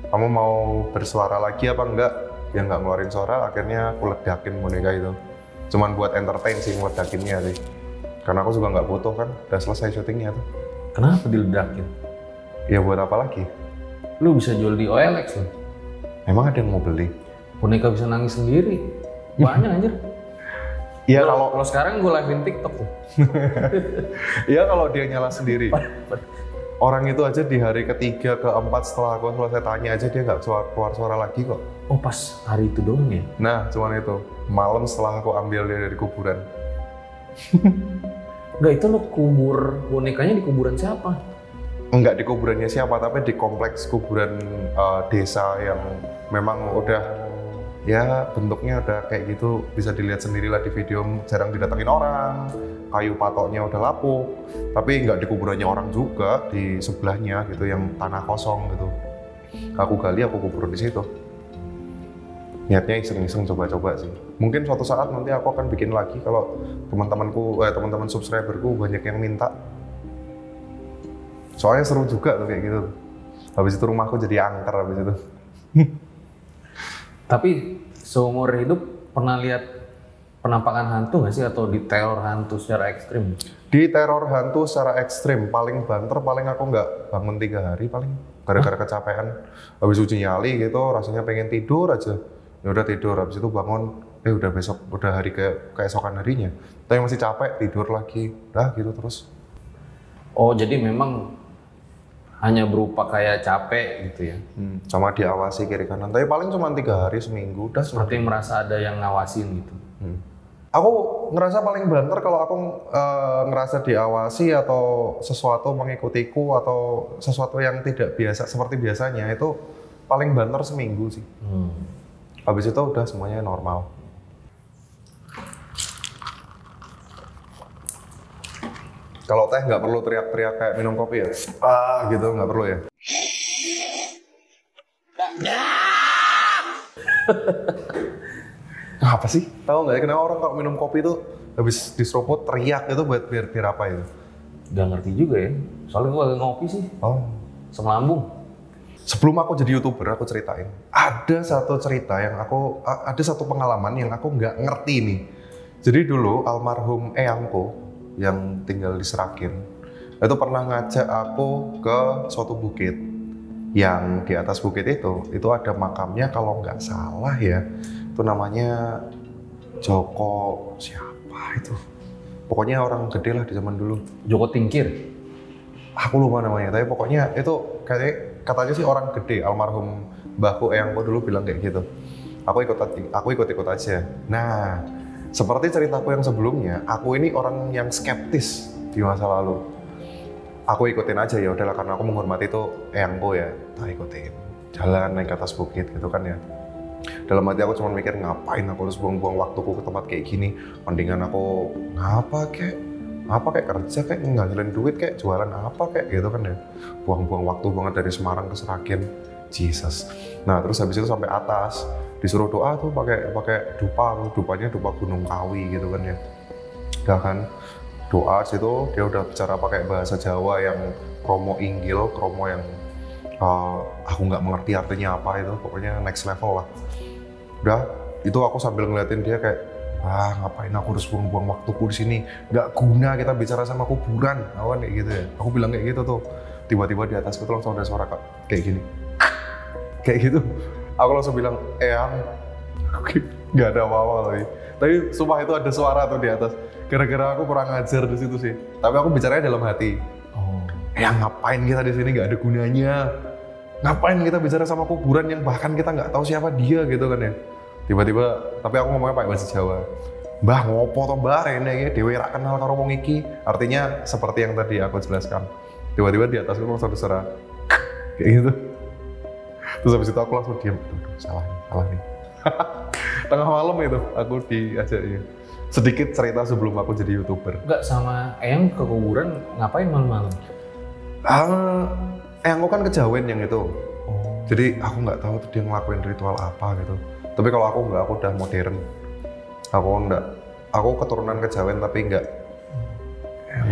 kamu mau bersuara lagi apa enggak? Dia nggak ngeluarin suara, akhirnya aku ledakin boneka itu. Cuman buat entertain sih ngeledakinnya sih. Karena aku juga nggak butuh kan, udah selesai syutingnya tuh. Kenapa diledakin? Ya buat apa lagi? Lu bisa jual di OLX loh. Emang ada yang mau beli? Boneka bisa nangis sendiri. Banyak anjir. Iya kalau sekarang gue live-in TikTok tuh. Iya kalau dia nyala sendiri. Orang itu aja di hari ketiga, keempat setelah aku selesai tanya aja dia nggak keluar suara lagi kok. Oh pas hari itu doang ya? Nah cuman itu, malam setelah aku ambil dia dari kuburan. Enggak, itu lo kubur bonekanya di kuburan siapa? Enggak di kuburannya siapa, tapi di kompleks kuburan desa yang memang udah ya bentuknya udah kayak gitu, bisa dilihat sendirilah di video, jarang didatengin orang, kayu patoknya udah lapuk, tapi nggak di kuburannya orang juga, di sebelahnya gitu yang tanah kosong gitu. Aku gali, aku kubur di situ. Niatnya iseng-iseng coba-coba sih. Mungkin suatu saat nanti aku akan bikin lagi kalau teman-teman subscriberku banyak yang minta. Soalnya seru juga tuh kayak gitu. Habis itu rumahku jadi angker habis itu. Tapi seumur hidup pernah lihat penampakan hantu nggak sih, atau diteror hantu secara ekstrim? Di teror hantu secara ekstrim, paling banter paling aku nggak bangun 3 hari paling gara-gara kecapean. Habis uji nyali gitu, rasanya pengen tidur aja. Ya udah tidur, habis itu bangun, udah besok, udah hari keesokan harinya. Tapi masih capek, tidur lagi, udah gitu terus. Oh jadi memang hanya berupa kayak capek gitu ya? Sama diawasi kiri kanan, tapi paling cuma 3 hari seminggu, udah. Seperti merasa ada yang ngawasin gitu? Aku ngerasa paling banter kalau aku ngerasa diawasi atau sesuatu mengikutiku atau sesuatu yang tidak biasa seperti biasanya, itu paling banter seminggu sih. Habis itu udah semuanya normal. Kalau teh nggak perlu teriak-teriak kayak minum kopi ya, gitu nggak perlu ya. Apa sih? Tahu nggak ya kenapa orang kalau minum kopi itu habis diseruput teriak itu buat biar apa itu? Gak ngerti juga ya. Soalnya gue lagi ngopi sih. Oh. Sama lambung. Sebelum aku jadi YouTuber, aku ceritain. Ada satu cerita yang ada satu pengalaman yang aku nggak ngerti nih. Jadi dulu almarhum eyangku yang tinggal di Seragen itu pernah ngajak aku ke suatu bukit. Yang di atas bukit itu ada makamnya kalau nggak salah ya. Itu namanya Joko siapa itu? Pokoknya orang gede lah di zaman dulu. Joko Tingkir. Aku lupa namanya, tapi pokoknya itu katanya sih orang gede, almarhum mbahku eyangku dulu bilang kayak gitu. Aku ikut aja. Nah, seperti ceritaku yang sebelumnya, aku ini orang yang skeptis di masa lalu. Aku ikutin aja ya udahlah karena aku menghormati itu eyangku ya, tak ikutin. Jalan naik ke atas bukit gitu kan ya. Dalam hati aku cuma mikir ngapain aku harus buang-buang waktuku ke tempat kayak gini. Mendingan aku apa kayak kerja kayak ngasilin duit kayak jualan apa kayak gitu kan ya. Buang-buang waktu banget dari Semarang ke Seragen. Jesus. Nah, terus habis itu sampai atas disuruh doa tuh pakai dupanya dupa Gunung Kawi gitu kan ya. Udah kan doa situ dia udah bicara pakai bahasa Jawa yang kromo inggil, kromo yang aku nggak mengerti artinya apa itu, pokoknya next level lah. Udah, itu aku sambil ngeliatin dia kayak, ngapain aku harus buang-buang waktuku di sini? Nggak guna kita bicara sama kuburan, awan kayak gitu ya. Aku bilang kayak gitu tuh. Tiba-tiba di atasku tuh langsung ada suara kayak gini, kayak gitu. Aku langsung bilang, eyang, nggak ada apa-apa lagi. Tapi sumpah itu ada suara tuh di atas. Gara-gara aku kurang ajar di situ sih. Tapi aku bicaranya dalam hati. Eyang, ngapain kita di sini? Nggak ada gunanya. Ngapain kita bicara sama kuburan yang bahkan kita nggak tahu siapa dia gitu kan ya. Tiba-tiba, tapi aku ngomongnya pakai bahasa Jawa. Mbah ngopo to mbah rene iki dhewe ra kenal karo wong iki. Artinya seperti yang tadi aku jelaskan. Tiba-tiba di atasku langsung ada suara kayak gitu. Terus habis itu aku langsung diam. Salah nih. Tengah malam itu aku diajak ya. Sedikit cerita sebelum aku jadi YouTuber. Enggak, sama eyang ke kuburan ngapain malam-malam? Eyangku kan kejawen yang itu. Jadi aku nggak tahu tuh dia ngelakuin ritual apa gitu. Tapi kalau aku nggak, aku udah modern. Aku keturunan kejawen tapi nggak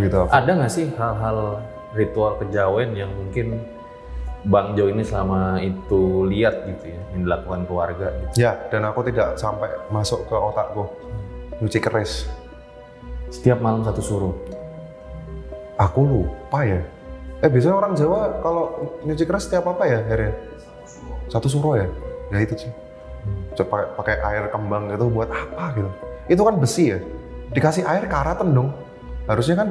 gitu. Ada nggak sih hal-hal ritual kejawen yang mungkin Bang Jo ini selama itu lihat gitu ya, yang dilakukan keluarga gitu? Ya, dan aku tidak sampai masuk ke otakku. Nyuci keris. Setiap malam satu suruh. Aku lupa ya. Biasanya orang Jawa kalau nyuci keris setiap apa ya, Her? Satu suruh ya? Ya itu sih. Pakai air kembang gitu buat apa gitu. Itu kan besi ya. Dikasih air karatan dong. Harusnya kan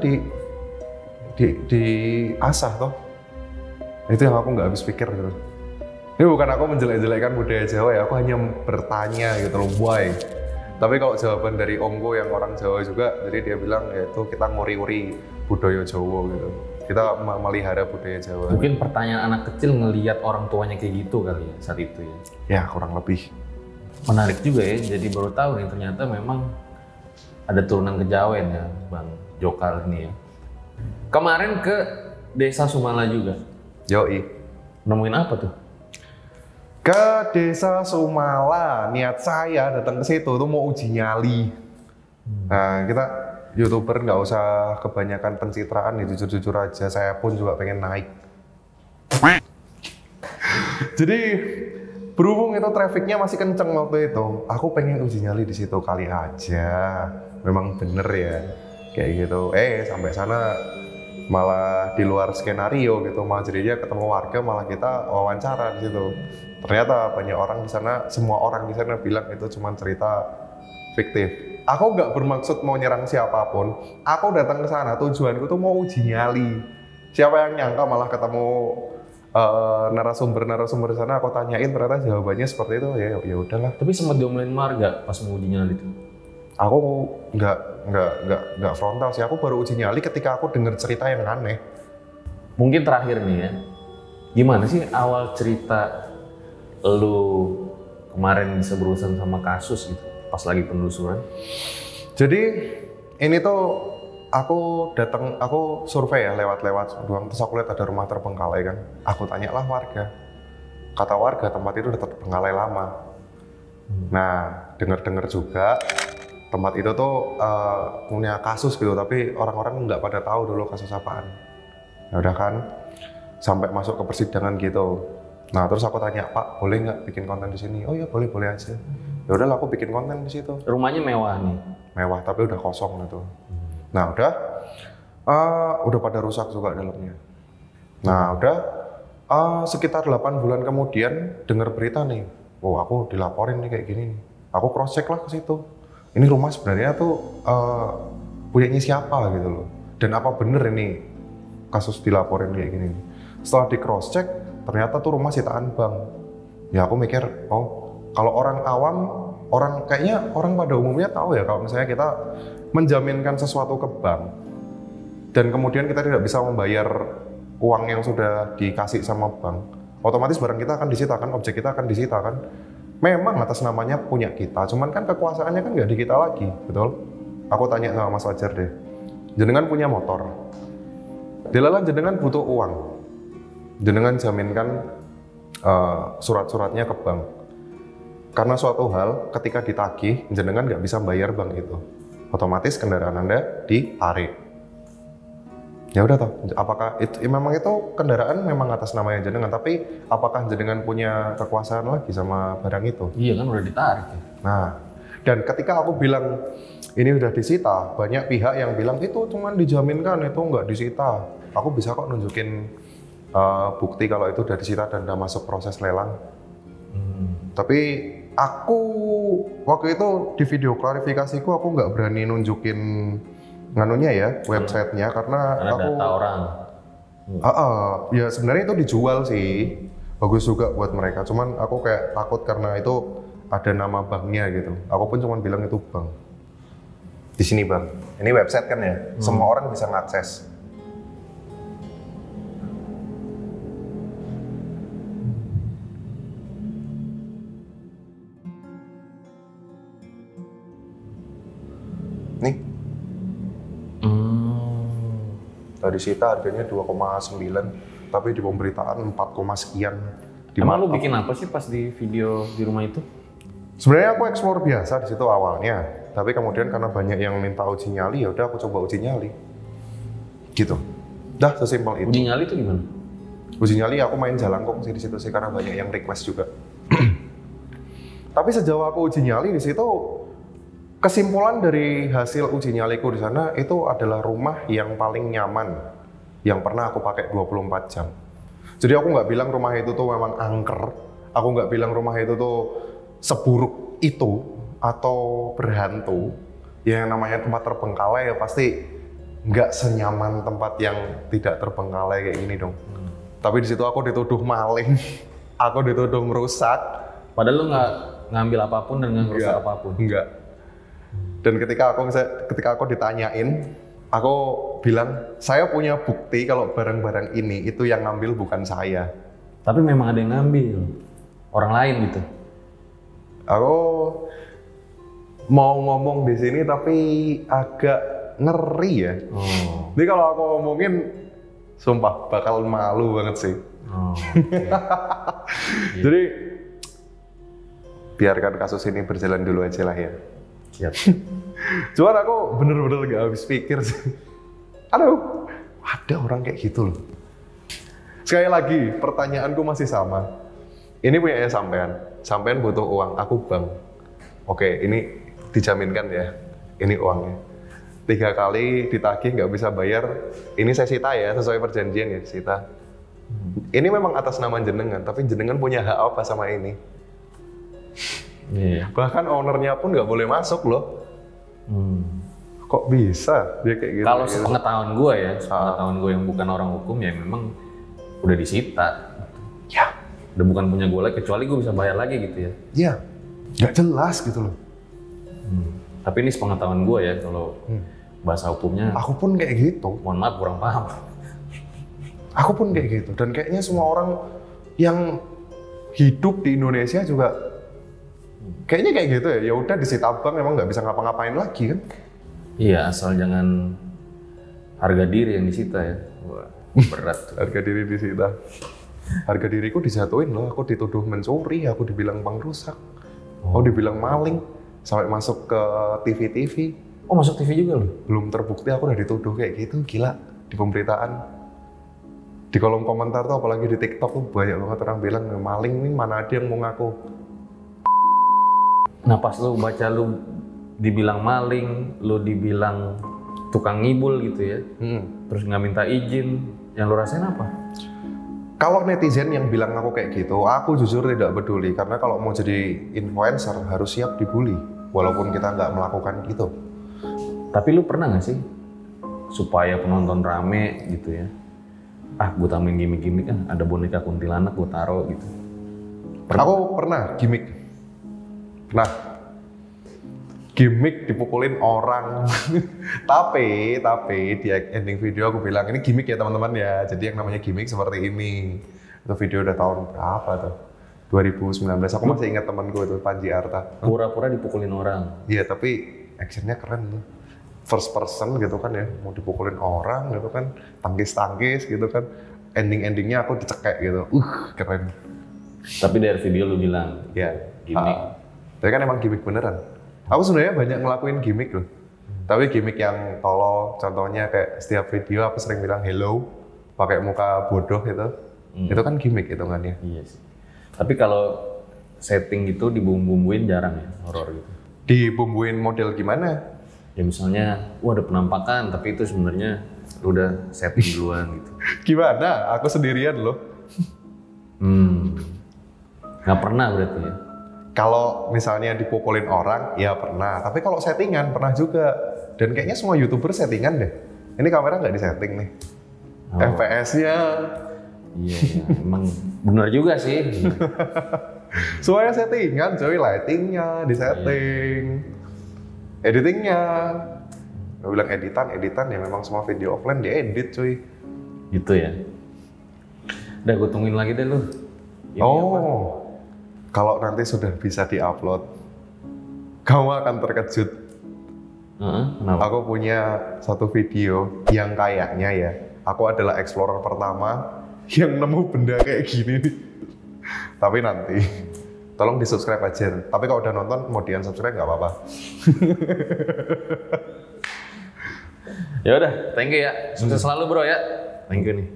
diasah toh. Itu yang aku nggak habis pikir gitu. Ini bukan aku menjelek-jelekkan budaya Jawa ya, aku hanya bertanya gitu loh, why? Tapi kalau jawaban dari omku yang orang Jawa juga, jadi dia bilang yaitu kita nguri-uri budaya Jawa gitu. Kita memelihara budaya Jawa. Mungkin pertanyaan anak kecil ngelihat orang tuanya kayak gitu kali ya saat itu ya. Ya kurang lebih. Menarik juga ya, jadi baru tahu nih ternyata memang ada turunan kejawen ya Bang Jokal ini ya. Kemarin ke Desa Sumala juga. Yoi. Nemuin apa tuh? Ke Desa Sumala, niat saya datang ke situ tuh mau uji nyali. Nah, kita YouTuber nggak usah kebanyakan pencitraan nih, jujur-jujur aja. Saya pun juga pengen naik. Jadi berhubung itu trafficnya masih kenceng waktu itu, aku pengen uji nyali di situ kali aja. Memang bener ya, kayak gitu. Sampai sana malah di luar skenario gitu, malah jadinya ketemu warga, malah kita wawancara di situ. Ternyata banyak orang di sana, semua orang di sana bilang itu cuma cerita fiktif. Aku nggak bermaksud mau nyerang siapapun. Aku datang ke sana tujuanku tuh mau uji nyali. Siapa yang nyangka malah ketemu narasumber di sana, aku tanyain ternyata jawabannya seperti itu. Ya udahlah. Tapi sempat diomelin warga pas mau uji nyali itu. Aku nggak frontal sih. Aku baru uji nyali ketika aku dengar cerita yang aneh. Mungkin terakhir nih ya. Gimana sih awal cerita lu kemarin bisa berurusan sama kasus gitu pas lagi penelusuran? Jadi ini tuh aku survei ya lewat doang, terus aku lihat ada rumah terbengkalai kan. Aku tanyalah warga. Kata warga tempat itu udah terbengkalai lama. Nah, dengar-dengar juga tempat itu tuh punya kasus gitu, tapi orang-orang nggak pada tahu dulu kasus apaan. Ya udah kan, sampai masuk ke persidangan gitu. Nah, terus aku tanya, Pak, boleh nggak bikin konten di sini? Oh iya, boleh aja. Ya udah, aku bikin konten di situ. Rumahnya mewah nih. Mewah, tapi udah kosong gitu. Nah, udah pada rusak juga dalamnya. Nah, sekitar 8 bulan kemudian dengar berita nih, oh aku dilaporin nih kayak gini nih. Aku cross check lah ke situ. Ini rumah sebenarnya tuh punyanya siapa gitu loh. Dan apa bener ini kasus dilaporin kayak gini nih. Setelah di cross check, ternyata tuh rumah sitaan bank. Ya aku mikir, oh kalau orang awam, kayaknya orang pada umumnya tahu ya kalau misalnya kita menjaminkan sesuatu ke bank dan kemudian kita tidak bisa membayar uang yang sudah dikasih sama bank, otomatis barang kita akan disita kan, objek kita akan disita kan. Memang atas namanya punya kita, cuman kan kekuasaannya kan nggak di kita lagi, betul? Aku tanya sama Mas Fajar deh, jenengan punya motor, dilalah jenengan butuh uang, jenengan jaminkan surat-suratnya ke bank. Karena suatu hal ketika ditagih, jenengan nggak bisa bayar bank itu, otomatis kendaraan Anda ditarik. Ya udah toh, apakah itu memang itu kendaraan memang atas namanya jenengan, tapi apakah jenengan punya kekuasaan lagi sama barang itu? Iya kan udah ditarik ya. Nah, dan ketika aku bilang ini udah disita, banyak pihak yang bilang itu cuma dijaminkan, itu nggak disita. Aku bisa kok nunjukin bukti kalau itu udah disita dan udah masuk proses lelang. Tapi aku waktu itu di video klarifikasiku aku nggak berani nunjukin nganunya ya, websitenya karena aku data orang. Ya sebenarnya itu dijual sih, bagus juga buat mereka. Cuman aku kayak takut karena itu ada nama banknya gitu. Aku pun cuma bilang itu bank. Di sini bang, ini website kan ya, semua orang bisa ngakses. Nih. Tadi disita harganya 2,9, tapi di pemberitaan 4, sekian. Emang lu bikin apa sih pas di video di rumah itu? Sebenarnya aku explore biasa di situ awalnya, tapi kemudian karena banyak yang minta uji nyali, ya udah aku coba uji nyali. Gitu. Dah sesimpel itu. Uji nyali itu gimana? Uji nyali aku main jalangkung sih di situ sih karena banyak yang request juga. Tapi sejauh aku uji nyali di situ, kesimpulan dari hasil uji nyaliku di sana itu adalah rumah yang paling nyaman yang pernah aku pakai 24 jam. Jadi aku nggak bilang rumah itu tuh memang angker, aku nggak bilang rumah itu tuh seburuk itu atau berhantu. Ya, yang namanya tempat terbengkalai ya pasti nggak senyaman tempat yang tidak terbengkalai kayak gini dong. Tapi di situ aku dituduh maling, aku dituduh merusak. Padahal lu nggak ngambil apapun dan nggak merusak apapun. Enggak. Dan ketika aku ditanyain, aku bilang saya punya bukti kalau barang-barang ini itu yang ngambil bukan saya. Tapi memang ada yang ngambil, orang lain gitu. Aku mau ngomong di sini tapi agak ngeri ya. Jadi kalau aku ngomongin, sumpah bakal malu banget sih. Okay. Jadi biarkan kasus ini berjalan dulu aja lah ya. Siap. Cuman aku bener-bener gak habis pikir sih. Aduh, ada orang kayak gitu loh. Sekali lagi, pertanyaanku masih sama. Ini punya sampean. Sampean butuh uang, aku bank. Oke, ini dijaminkan ya. Ini uangnya. 3 kali ditagih nggak bisa bayar. Ini saya sita ya, sesuai perjanjian ya, sita. Ini memang atas nama jenengan, tapi jenengan punya hak apa sama ini? Yeah. Bahkan ownernya pun nggak boleh masuk loh. Kok bisa dia kayak gitu? Kalau sepengetahuan gue ya, sepengetahuan gue yang bukan orang hukum ya memang udah disita. Ya. Udah bukan punya gue lagi, kecuali gue bisa bayar lagi gitu ya. Iya, nggak jelas gitu loh. Tapi ini sepengetahuan gue ya, kalau bahasa hukumnya. Aku pun kayak gitu. Mohon maaf, kurang paham. Aku pun kayak gitu. Dan kayaknya semua orang yang hidup di Indonesia juga kayaknya kayak gitu ya. Ya udah disita bank emang nggak bisa ngapa-ngapain lagi kan? Iya, asal jangan harga diri yang disita ya. Wah, berat tuh. Harga diri disita. Harga diriku dijatuhin loh. Aku dituduh mencuri, aku dibilang pengrusak, aku dibilang maling, sampai masuk ke TV-TV. Oh, masuk TV juga loh? Belum terbukti aku udah dituduh kayak gitu, gila. Di pemberitaan, di kolom komentar tuh, apalagi di TikTok tuh banyak banget orang bilang maling nih, mana ada yang mau ngaku. Nah pas lu baca lu dibilang maling, lu dibilang tukang ngibul gitu ya, terus nggak minta izin, yang lu rasain apa? Kalau netizen yang bilang aku kayak gitu, aku jujur tidak peduli. Karena kalau mau jadi influencer harus siap dibully, walaupun kita nggak melakukan gitu. Tapi lu pernah nggak sih, supaya penonton rame gitu ya, gue tambahin gimmick-gimmick kan, ada boneka kuntilanak gue taro gitu. Aku pernah gimmick. Nah, gimmick dipukulin orang. tapi di ending video aku bilang ini gimmick ya teman-teman ya. Jadi yang namanya gimmick seperti ini. Itu video udah tahun berapa tuh? 2019. Aku masih ingat temanku itu Panji Arta. Pura-pura dipukulin orang. Iya, tapi actionnya keren tuh. First person gitu kan ya, mau dipukulin orang gitu kan, tangkis-tangkis gitu kan. Ending-endingnya aku dicekek gitu. Keren. Tapi dari video lu bilang, Ya, gimmick. Tapi kan emang gimmick beneran. Aku sebenarnya banyak ngelakuin gimmick loh. Tapi gimmick yang tolol, contohnya kayak setiap video aku sering bilang hello, pakai muka bodoh gitu. Itu kan gimmick hitungannya. Iya sih. Tapi kalau setting gitu dibumbu-bumbuin jarang ya, horor gitu. Dibumbuin model gimana? Ya misalnya, ada penampakan, tapi itu sebenarnya udah setting duluan gitu. Gimana? Aku sendirian loh. Nggak pernah berarti ya? Kalau misalnya dipukulin orang, ya pernah. Tapi kalau settingan, pernah juga. Dan kayaknya semua YouTuber settingan deh. Ini kamera nggak disetting nih. FPS-nya. Iya, emang bener juga sih. Semuanya settingan, coy. Lighting-nya disetting. Editingnya. Gue bilang editan ya memang semua video offline diedit, cuy. Gitu ya? Udah, gue tungguin lagi deh lu. Ini apa? Kalau nanti sudah bisa diupload, kamu akan terkejut. Kenapa? Aku punya satu video yang kayaknya ya, aku adalah explorer pertama yang nemu benda kayak gini nih. Tapi nanti, tolong di subscribe aja. Tapi kalau udah nonton, mau di-unsubscribe nggak apa-apa. Ya udah, thank you ya. Sukses selalu bro ya. Thank you nih.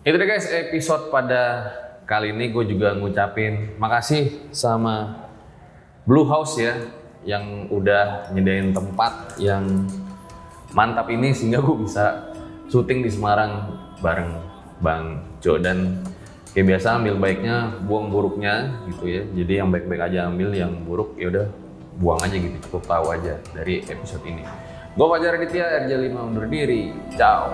Itu deh guys, episode pada kali ini gue juga ngucapin makasih sama Blue House ya, yang udah nyediain tempat yang mantap ini sehingga gue bisa syuting di Semarang bareng Bang Jo. Dan kayak biasa ambil baiknya, buang buruknya gitu ya. Jadi yang baik-baik aja ambil, yang buruk ya udah buang aja gitu, cukup tahu aja dari episode ini. Gue Fajar Aditya, RJ5 undur diri. Ciao.